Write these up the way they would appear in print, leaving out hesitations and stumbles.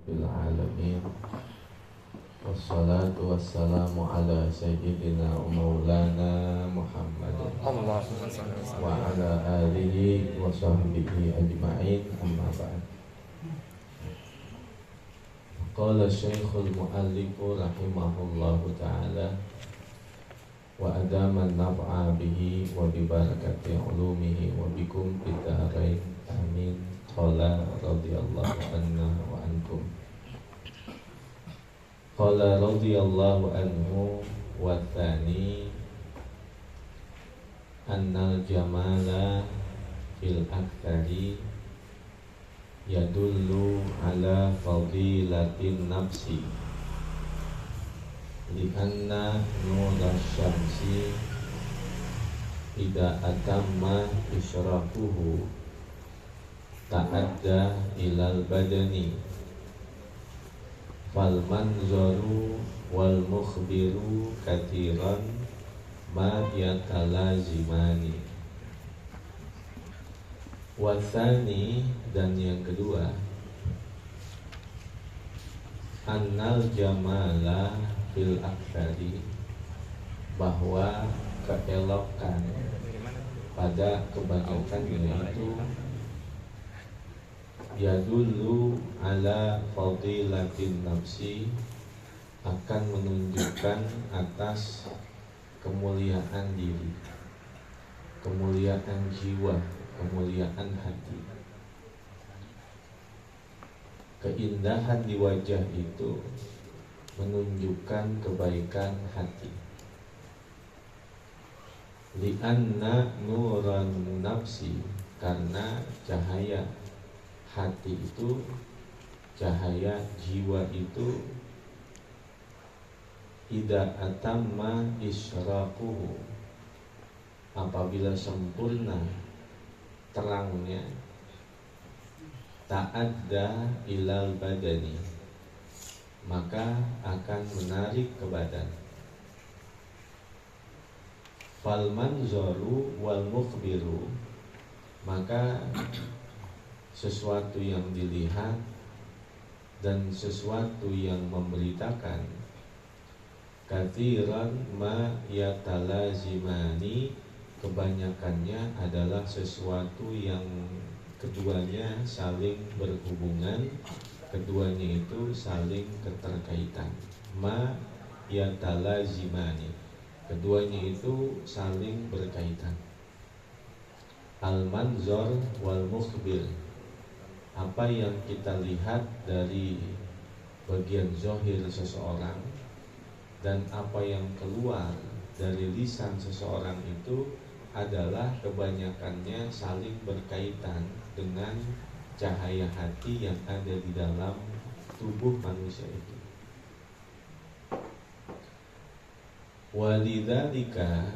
Alamin. Wassalatu wassalamu ala sayyidina maulana Muhammad Allahumma salli wa sallim. wa ala alihi wa sahbihi ajma'in, amma ba'd. Qala Syekhul Mu'allifu rahimahullahu ta'ala wa adama naf'a bihi wa bi barakati ulumihi wa bikum bidarain, amin. Qala radhiyallahu anna wa ankum. Qala radhiyallahu anhu wa thani annal jamala fil aktsari yadullu ala fadilatin nafsi lianna nura syamsi idza atamma isyraquhu ta'adda ilal badani fal manzaru wal mukhbiru katiran ma yatalazimani. Wasani, dan yang kedua, annal jamala fil aktsari, bahwa keelokan pada kebanyakan itu yadullu ala fadilatin nafsi, akan menunjukkan atas kemuliaan diri, kemuliaan jiwa, kemuliaan hati. Keindahan di wajah itu menunjukkan kebaikan hati. Lianna nuran nafsi, karena cahaya hati itu, cahaya jiwa itu, idza atamma isyraquhu, apabila sempurna terangnya, ta'adda ilal badani, maka akan menarik ke badan. Fal manzaru wal mukhbiru, maka sesuatu yang dilihat dan sesuatu yang memberitakan, kathiran ma yatalazimani, kebanyakannya adalah sesuatu yang keduanya saling berhubungan, keduanya itu saling keterkaitan. Ma yatalazimani, keduanya itu saling berkaitan. Al-manzar wal mukhbir, apa yang kita lihat dari bagian zahir seseorang dan apa yang keluar dari lisan seseorang itu adalah kebanyakannya saling berkaitan dengan cahaya hati yang ada di dalam tubuh manusia itu. Walidzalika,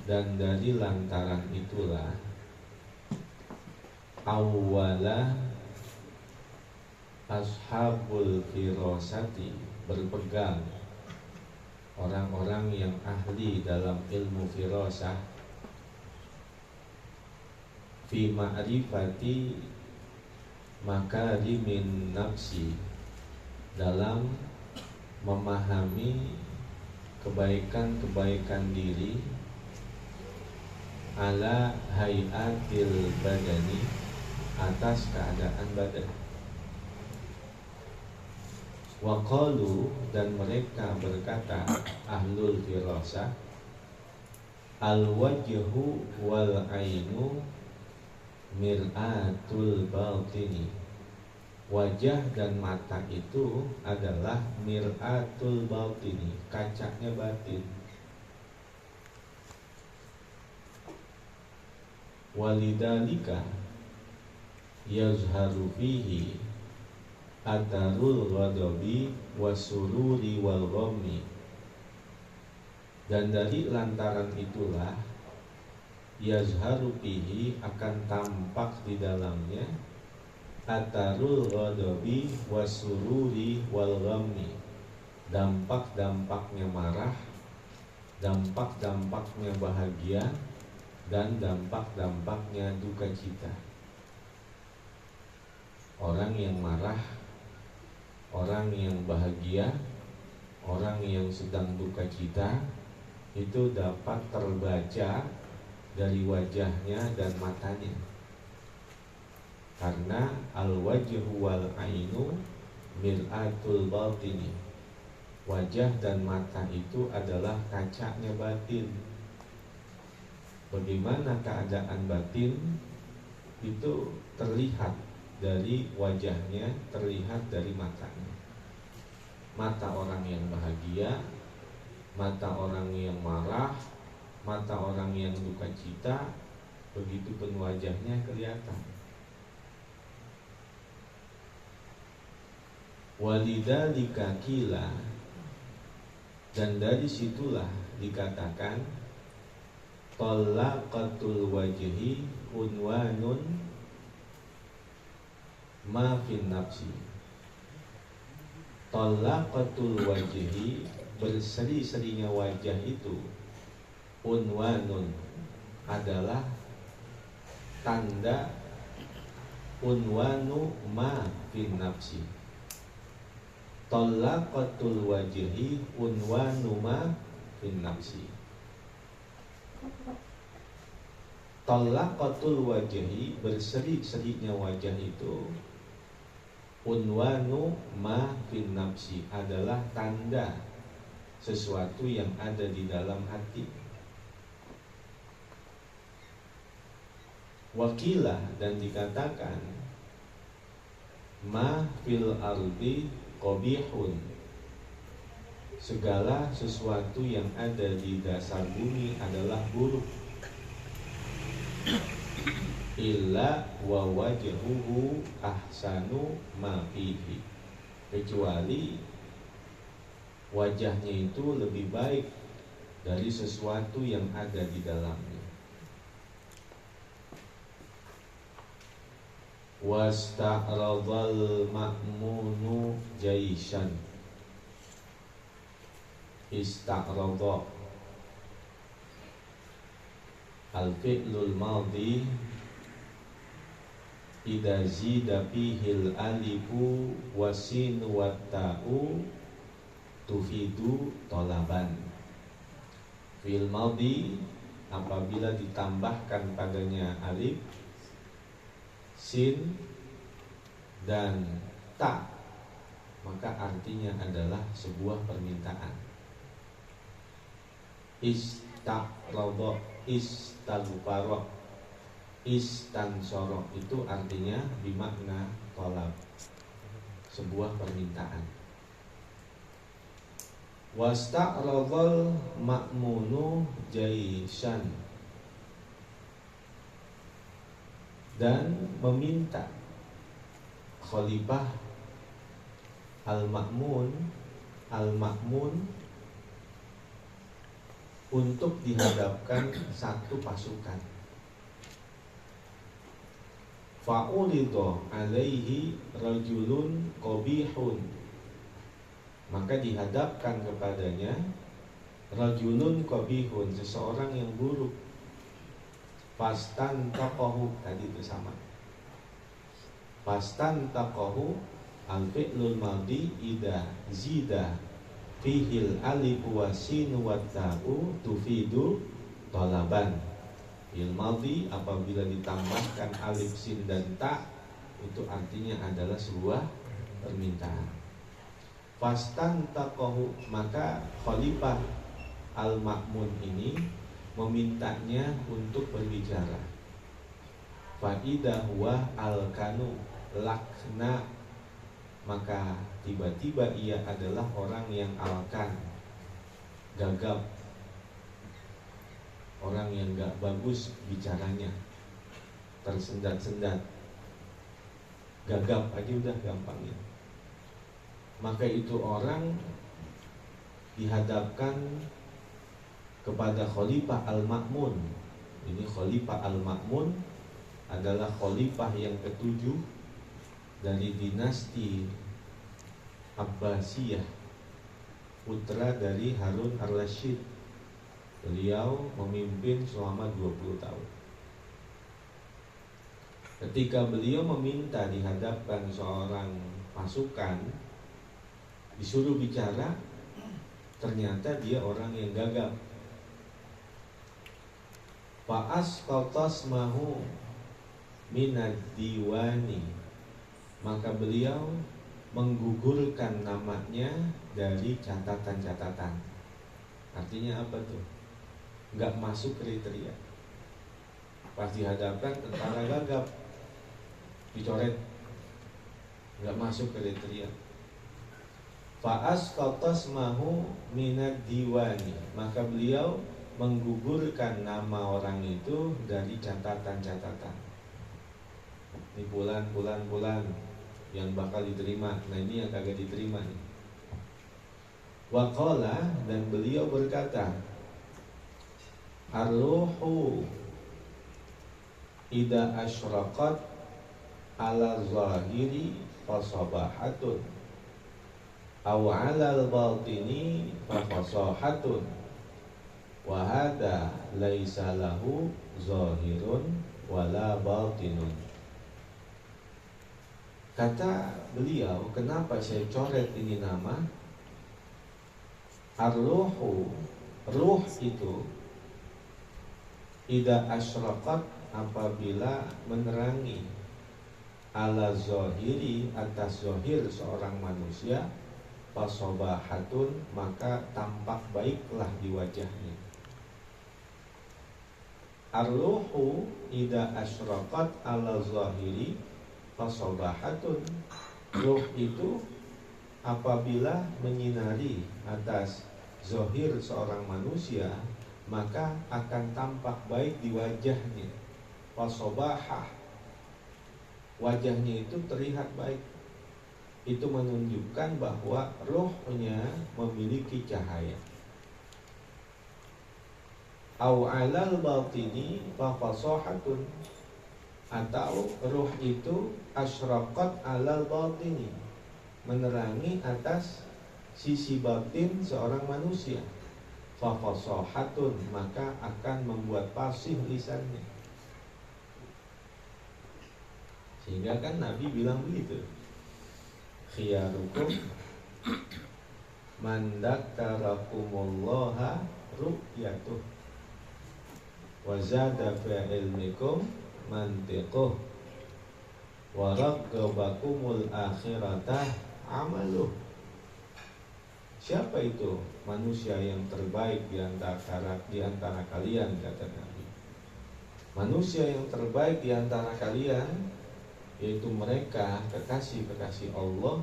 dan dari lantaran itulah, awwala ashabul firasati, berpegang orang-orang yang ahli dalam ilmu firasah, fi ma'rifati makarimin nafsi, dalam memahami kebaikan-kebaikan diri, ala hayatil badani, atas keadaan badan. Waqalu, dan mereka berkata, ahlul firasah, al-wajhu wal ainu mir'atul batini, wajah dan mata itu adalah mir'atul batini, kacanya batin. Walidalika yazharu fihi atarul ghadabi wasururi wal ghammi, dan dari lantaran itulah yazharu fihi, akan tampak di dalamnya, atarul ghadabi wasururi wal ghammi, dampak-dampaknya marah, dampak-dampaknya bahagia, dan dampak-dampaknya duka cita. Orang yang marah, orang yang bahagia, orang yang sedang duka cita, itu dapat terbaca dari wajahnya dan matanya. Karena al-wajhu wal ainu mir'atul batini. Wajah dan mata itu adalah kacanya batin. Bagaimana keadaan batin itu terlihat dari wajahnya, terlihat dari matanya. Mata orang yang bahagia, mata orang yang marah, mata orang yang duka cita, begitupun wajahnya kelihatan. Walidzalika qila, dan dari situlah dikatakan talaqatul wajhi unwanun ma fin nafsi. Talaqatul wajhi, berseri-serinya wajah itu, unwanun, adalah tanda, unwanu ma fin nafsi. Talaqatul wajhi unwanu ma fin nafsi. Talaqatul wajhi, berseri-serinya wajah itu, unwanu ma fin nafsi, adalah tanda sesuatu yang ada di dalam hati. Wakilah, dan dikatakan ma fil ardi qabihun, segala sesuatu yang ada di dasar bumi adalah buruk, illa wa wajhuhu ahsanu ma fihi, kecuali wajahnya itu lebih baik dari sesuatu yang ada di dalamnya. Wasta'radhal ma'munu jaishan. Ista'radha, al-fi'lul madhi idza zida fihil alifu wasin wa ta'u tufidu tolaban. Fi'il madhi apabila ditambahkan padanya alif, sin dan ta, maka artinya adalah sebuah permintaan. Istaqradha, istaghfara, istansara, itu artinya bimakna tolab, sebuah permintaan. Wasta'radhal ma'munu jaishan, dan meminta khalifah al-ma'mun untuk dihadapkan satu pasukan. Fa'ulido alaihi rajulun qabihun, maka dihadapkan kepadanya rajulun qabihun, seseorang yang buruk. Fastan taqahu, tadi itu sama. Fastan taqahu al-fi'lul madhi idza zida fihil alif wa sin wa ta'u tufidu talaban. Fi'il madhi apabila ditambahkan alif, sin dan ta, itu artinya adalah sebuah permintaan. Fastan taqahu, maka khalifah al-ma'mun ini memintanya untuk berbicara. Faidah huwa al-kanu lakna, maka tiba-tiba ia adalah orang yang alkan, gagap, orang yang gak bagus bicaranya, tersendat-sendat, gagap aja udah gampangnya. Maka itu orang dihadapkan kepada Khalifah Al-Ma'mun. Ini Khalifah Al-Ma'mun adalah khalifah yang ketujuh dari dinasti Abbasiyah, putra dari Harun Ar-Rasyid. Beliau memimpin selama 20 tahun. Ketika beliau meminta dihadapkan seorang pasukan Disuruh bicara, ternyata dia orang yang gagap. Fa'asqatas mahu minad diwani, maka beliau menggugurkan namanya dari catatan-catatan. Artinya apa tuh? Nggak masuk kriteria. Pas dihadapkan tentara gagap, dicoret, nggak masuk kriteria. Fa'asqatas mahu minad diwani, maka beliau menggugurkan nama orang itu dari catatan-catatan. Ini bulan yang bakal diterima. Nah ini yang kagak diterima nih. Waqala, dan beliau berkata, ar-ruhu idza asyraqat ala zahiri fasabahatun aw ala al-batini fasahatun wa hadza laisa lahu zahirun wala batinun. Kata beliau, kenapa saya coret ini nama? Ar-ruhu, ruh itu idza asyraqat, apabila menerangi, ala zahiri, atas zahir seorang manusia, fasobahatun, maka tampak baiklah di wajahnya. Ar-ruhu idza asyraqat ala zahiri fasobahatun, ruh itu apabila menyinari atas zahir seorang manusia, maka akan tampak baik di wajahnya. Fasobahah, wajahnya itu terlihat baik. Itu menunjukkan bahwa ruhnya memiliki cahaya. Au alal batini fa fasahatun, atau ruh itu asyraqat alal batini, menerangi atas sisi batin seorang manusia. Fa fasahatun, maka akan membuat fasih lisannya. Sehingga kan Nabi bilang begitu, khiyarukum man dzakarakumullah ru'yatuh wa zada fi ilmikum mantiquh wa raggabakumul akhirata amaluh. Siapa itu manusia yang terbaik di antara kalian, kata Nabi. Manusia yang terbaik di antara kalian yaitu mereka kekasih-kekasih Allah.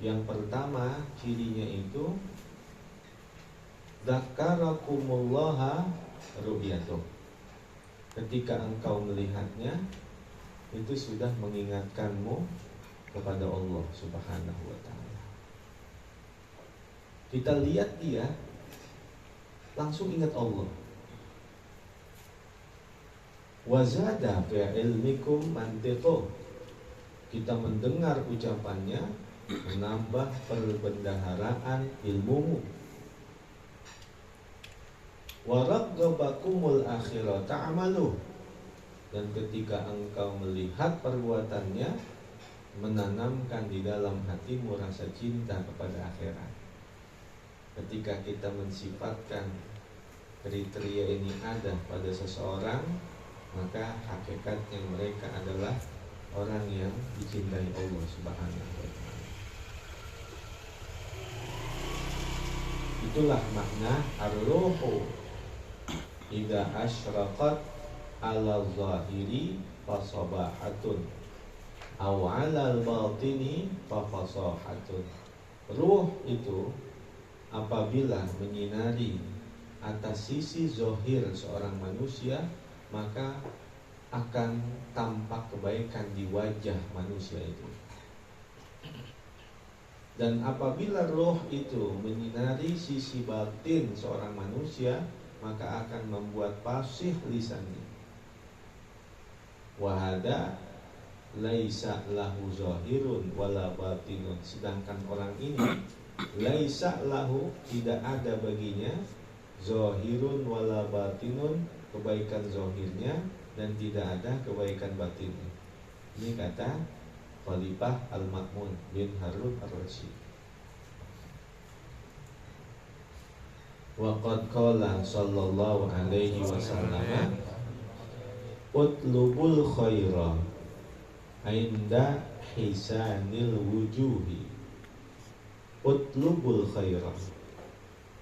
Yang pertama cirinya itu dzakarakumullah ru'yatuh, ketika engkau melihatnya itu sudah mengingatkanmu kepada Allah Subhanahu wa ta'ala. Kita lihat dia langsung ingat Allah. Wazada fi ilmikum mantiquh, kita mendengar ucapannya menambah perbendaharaan ilmumu. Wa raggabakumul akhirata amaluh, dan ketika engkau melihat perbuatannya menanamkan di dalam hatimu rasa cinta kepada akhirat. Ketika kita mensifatkan kriteria ini ada pada seseorang, maka hakikatnya mereka adalah orang yang dicintai Allah Subhanahu wa ta'ala. Itulah makna ar-ruhu idza asyraqat ala zahiri fasabahatun aw ala al-batini fasahatun. Ruh itu apabila menyinari atas sisi zahir seorang manusia, maka akan tampak kebaikan di wajah manusia itu. Dan apabila roh itu menyinari sisi batin seorang manusia, maka akan membuat fasih lisannya. Wahada laisa lahu zahirun wala batinun, sedangkan orang ini laisa lahu, tidak ada baginya, zahirun wala batinun, kebaikan zahirnya, dan tidak ada kebaikan batinnya. Ini kata Khalifah Al-Ma'mun bin Harun Ar-Rasyid. Wa qad qala sallallahu alaihi wasallam utlubul khaira inda hisanil wujuhi. Utlubul khaira,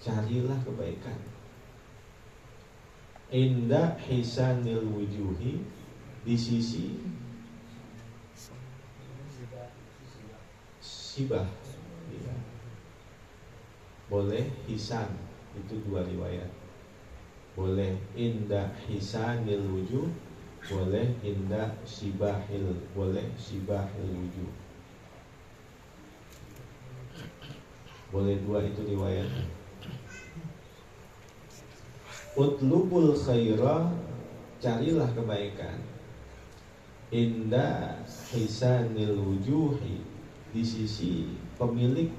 carilah kebaikan. Inda hisanil wujuhi, di sisi sibah, ya. Boleh hisan, itu dua riwayat. Boleh inda hisanil wujuh, boleh inda sibahil, boleh sibahil wujuh. Boleh dua itu riwayatnya. Utlubul khaira, carilah kebaikan. Inda hisanil wujuhi, di sisi pemilik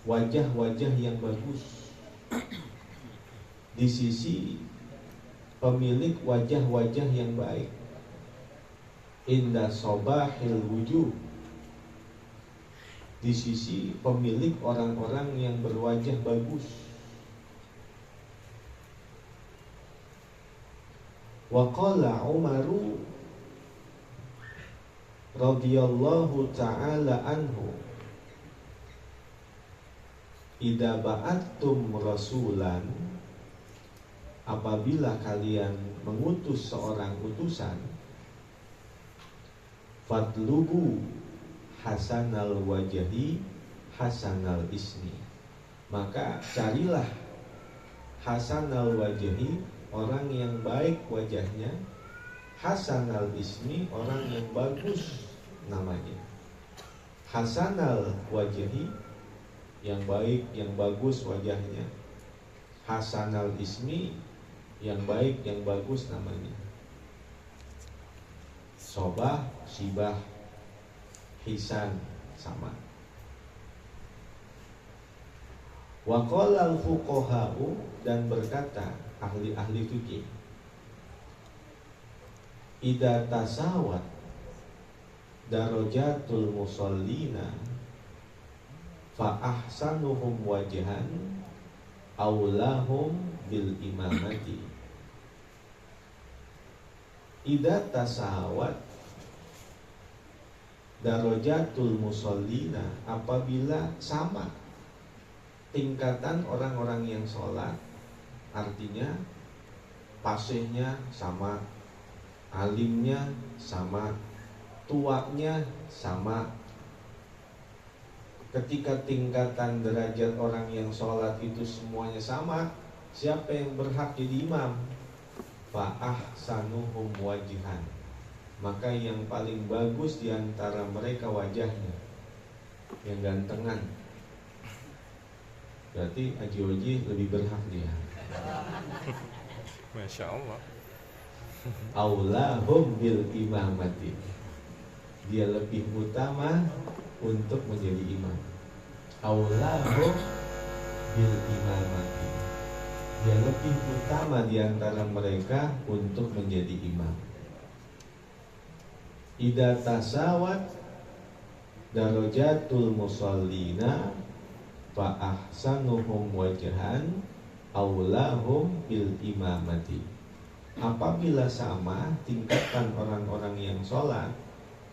wajah-wajah yang bagus, di sisi pemilik wajah-wajah yang baik. Inda sobahil wujuh, di sisi pemilik orang-orang yang berwajah bagus. Wa qala Umaru radhiyallahu ta'ala anhu, idza ba'attum rasulan, apabila kalian mengutus seorang utusan, fatlubu hasanal wajhi hasanal ismi, maka carilah hasanal wajhi, orang yang baik wajahnya, hasanal ismi, orang yang bagus namanya. Hasanal wajhi, yang baik, yang bagus wajahnya. Hasanal ismi, yang baik, yang bagus namanya. Sobah, sibah, hisan, sama. Wa qala al-fuqaha'u, dan berkata ahli-ahli fikih, idza tasawat darajatul musallina fa ahsanuhum wajhan aulahum bil imamati. Idza tasawat darajatul musallina, apabila sama tingkatan orang-orang yang sholat, artinya fasihnya sama, alimnya sama, tuanya sama. Ketika tingkatan derajat orang yang sholat itu semuanya sama, siapa yang berhak jadi imam? Fa ahsanuhum wajihan, maka yang paling bagus diantara mereka wajahnya, yang gantengan. Berarti Haji Oji lebih berhak dia. Masya Allah. Aulahum bil imamati, dia lebih utama untuk menjadi imam. Aulahum bil imamati, dia lebih utama di antara mereka untuk menjadi imam. Idza tasawat darajatul musallina fa ahsanuhum wajhan aulahum bil imamati, apabila sama tingkatan orang-orang yang sholat,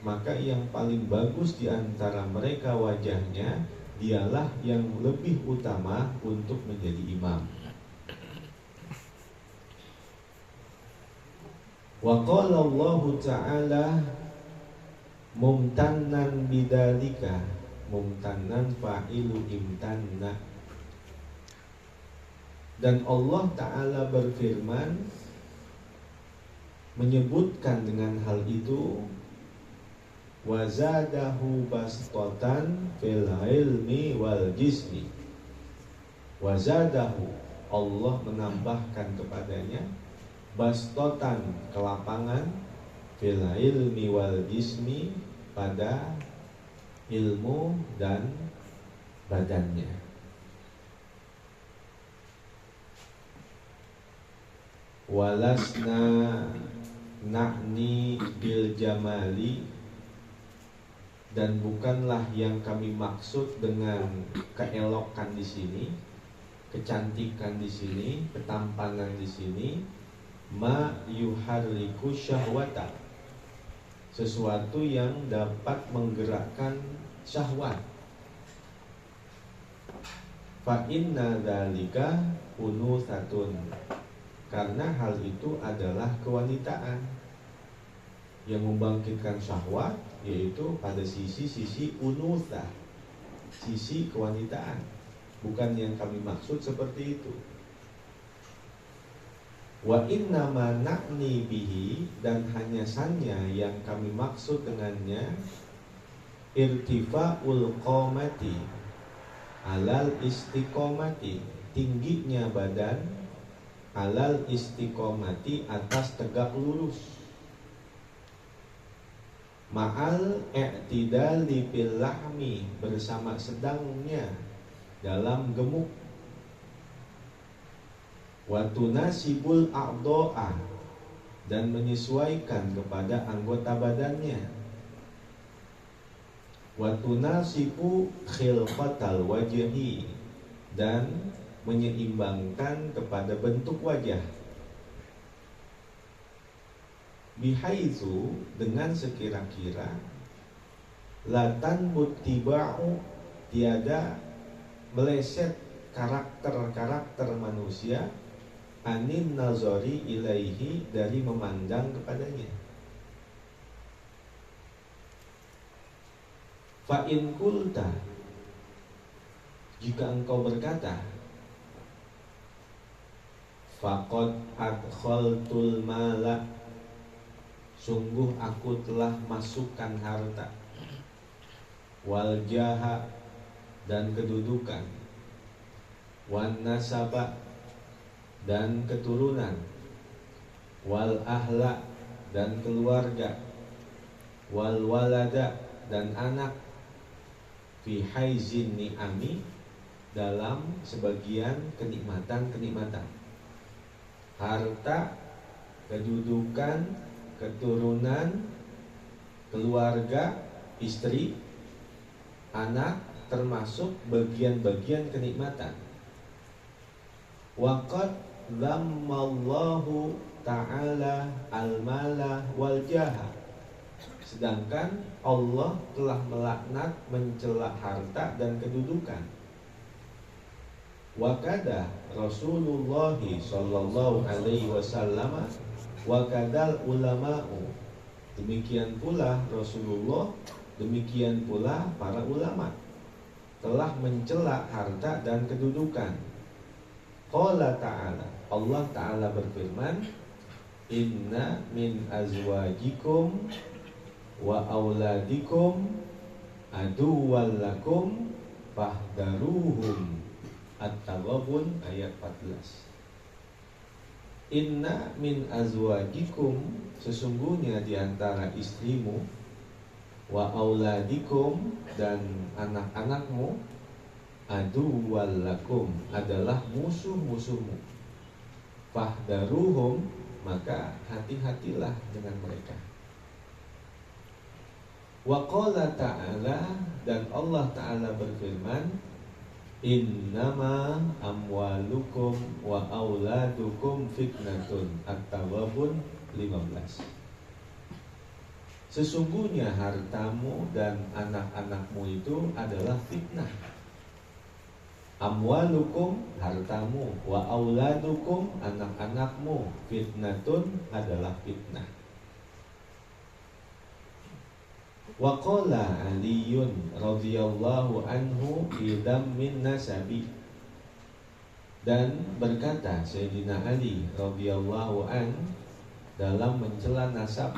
maka yang paling bagus di antara mereka wajahnya, dialah yang lebih utama untuk menjadi imam. Wa qala Allah ta'ala mumtannan bidzalika, mumtannan fa'ilu imtanna, dan Allah Ta'ala berfirman menyebutkan dengan hal itu, wazadahu bastatan fil ilmi wal jismi. Wazadahu, Allah menambahkan kepadanya, bastatan, kelapangan, fil ilmi wal jismi, pada ilmu dan badannya. Walasna na'ni bil jamali, dan bukanlah yang kami maksud dengan keelokan di sini kecantikan di sini, ketampanan di sini, ma yuharriku syahwata, sesuatu yang dapat menggerakkan syahwat. Fa inna dzalika unusatun, karena hal itu adalah kewanitaan yang membangkitkan syahwat, yaitu pada sisi-sisi unusah, sisi kewanitaan. Bukan yang kami maksud seperti itu. Wa inna ma na'ni bihi, dan hanya saja yang kami maksud dengannya irtifa'ul qamati alal istiqomati, tingginya badan alal istiqomati, atas tegak lurus, ma'al i'tidali fil lahmi, bersama sedangnya dalam gemuk, wa tunasibul a'dha'a, dan menyesuaikan kepada anggota badannya, wa tunasibu khilqatal wajhi, dan menyeimbangkan kepada bentuk wajah, bihaizu, dengan sekira-kira latan muttiba'u, tiada meleset karakter-karakter manusia, anin nazari ilaihi, dari memandang kepadanya. Fa in kulta, jika engkau berkata, faqad adkhaltul mala, sungguh aku telah masukkan harta, wal jaha, dan kedudukan, wan nasaba, dan keturunan, wal ahla, dan keluarga, wal walada, dan anak, fi haizin ni'ami, dalam sebagian kenikmatan-kenikmatan. Harta, kedudukan, keturunan, keluarga, istri, anak, termasuk bagian-bagian kenikmatan. Waqad dhammallahu ta'ala al-mala wal jaha, sedangkan Allah telah melaknat, mencela harta dan kedudukan. Wa kada Rasulullah sallallahu alaihi wasallam wa kadal ulama'u, demikian pula Rasulullah, demikian pula para ulama telah mencela harta dan kedudukan. Qala ta'ala, Allah ta'ala berfirman, inna min azwajikum wa auladikum aduwwal lakum fahdaruhum. At-Taghabun ayat 14. Inna min azwajikum, sesungguhnya di antara istrimu, wa auladikum, dan anak-anakmu, aduwwal lakum, adalah musuh-musuhmu. Fahdaruhum, maka hati-hatilah dengan mereka. Wa qala ta'ala, dan Allah ta'ala berfirman, innama amwalukum wa auladukum fitnatun. At-Taghabun 15. Sesungguhnya hartamu dan anak-anakmu itu adalah fitnah. Amwalukum, hartamu, wa auladukum, anak-anakmu, fitnatun, adalah fitnah. Wa qala Aliyun radhiyallahu anhu fi dammin nasabi, dan berkata Sayyidina Ali radhiyallahu an dalam mencela nasab,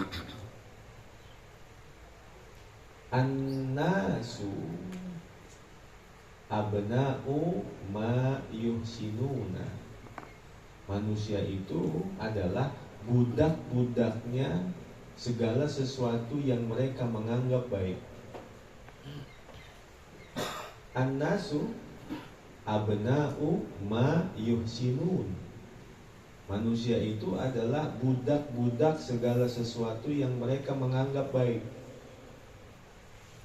an-nasu abna'u ma yuhsinuna, manusia itu adalah budak-budaknya segala sesuatu yang mereka menganggap baik. An-nasu abna'u ma yuhsinun, manusia itu adalah budak-budak segala sesuatu yang mereka menganggap baik.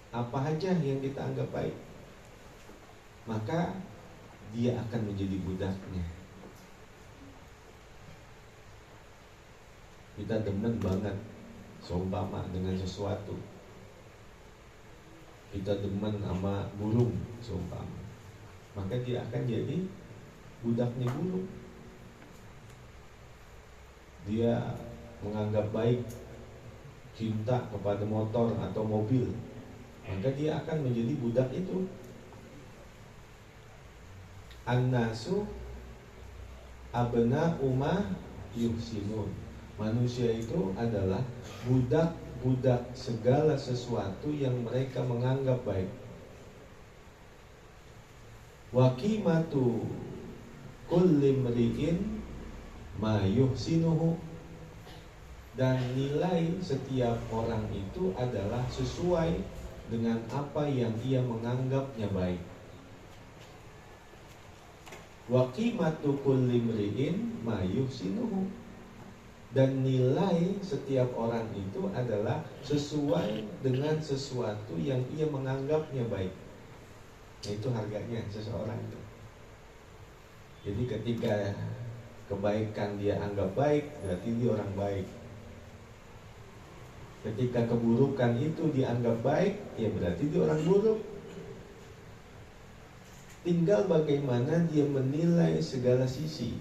Apa aja yang kita anggap baik, maka dia akan menjadi budaknya. Kita demen banget seumpama dengan sesuatu, kita demen sama burung seumpama, maka dia akan jadi budaknya burung. Dia menganggap baik, cinta kepada motor atau mobil, maka dia akan menjadi budak itu. An-nasu abna umah yuhsinun. Manusia itu adalah budak-budak segala sesuatu yang mereka menganggap baik. Wa qimatu kulli mri'in ma yuhsinuhu. Dan nilai setiap orang itu adalah sesuai dengan apa yang ia menganggapnya baik. Wa qimatu kulli mri'in ma yuhsinuhu. Dan nilai setiap orang itu adalah sesuai dengan sesuatu yang ia menganggapnya baik. Itu harganya seseorang itu. Jadi ketika kebaikan dia anggap baik, berarti dia orang baik. Ketika keburukan itu dianggap baik, ya berarti dia orang buruk. Tinggal bagaimana dia menilai segala sisi.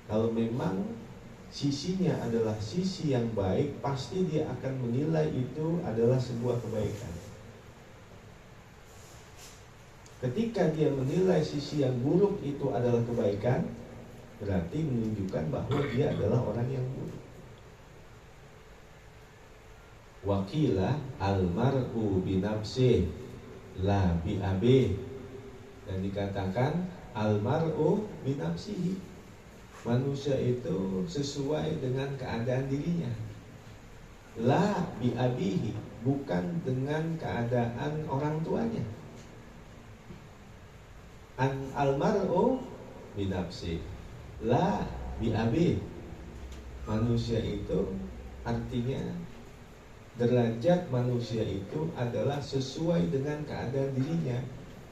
Kalau memang sisinya adalah sisi yang baik, pasti dia akan menilai itu adalah sebuah kebaikan. Ketika dia menilai sisi yang buruk itu adalah kebaikan, berarti menunjukkan bahwa dia adalah orang yang buruk. Wakilah almar'u binafsih la bi'abih. Dan dikatakan almar'u binafsihi. Manusia itu sesuai dengan keadaan dirinya. La bi'abihi, bukan dengan keadaan orang tuanya. Almar'u binafsi la bi'abih. Manusia itu artinya derajat manusia itu adalah sesuai dengan keadaan dirinya,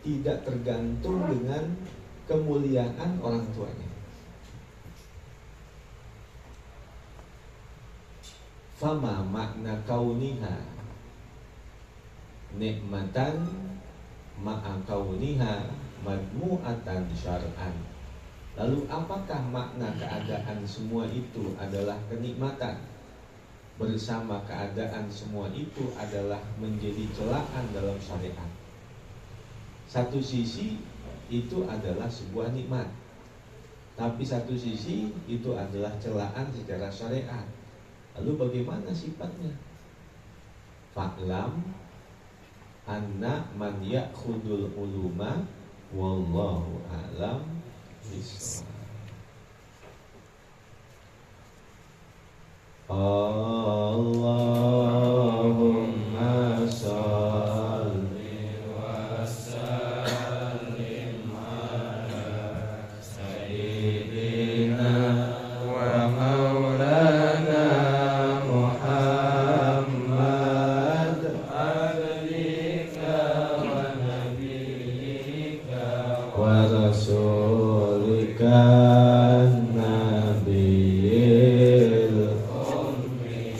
tidak tergantung dengan kemuliaan orang tuanya. Fama makna kauniha nikmatan ma'a kauniha madmu'atan syar'an. Lalu apakah makna keadaan semua itu adalah kenikmatan, bersama keadaan semua itu adalah menjadi celaan dalam syariat? Satu sisi itu adalah sebuah nikmat, tapi satu sisi itu adalah celaan secara syariat. Lalu bagaimana sifatnya? Fa'lam anna man ya'khudul uluma wallahu a'lam bishawab. Allahumma shalli wa sallim ala sayyidina wa maulana Muhammad abdika wa nabiyyika wa rasulika nabiyil ummi.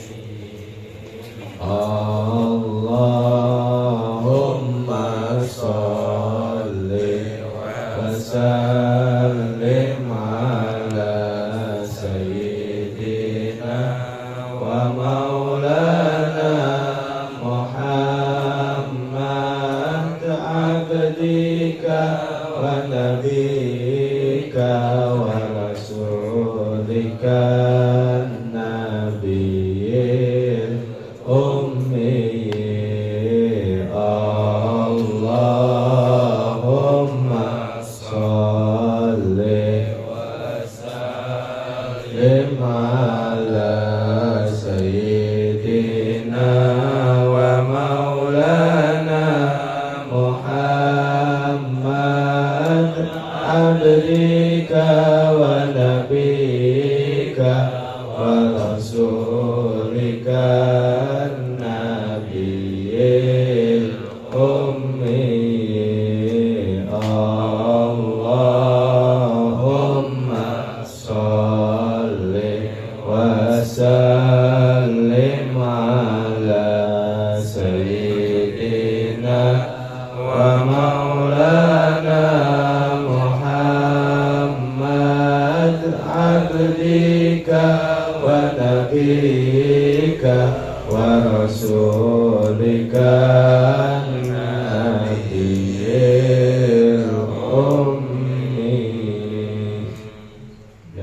Allahumma shalli wa sallim ala sayyidina wa maulana Muhammad abdika wa nabiyyika wa rasulika nabiyil ummi. Allahumma shalli wa sallim ala sayyidina wa maulana Muhammad abdika wa nabiyyika wa rasulika nabiyil ummi. Allah nabiyika wa rasulika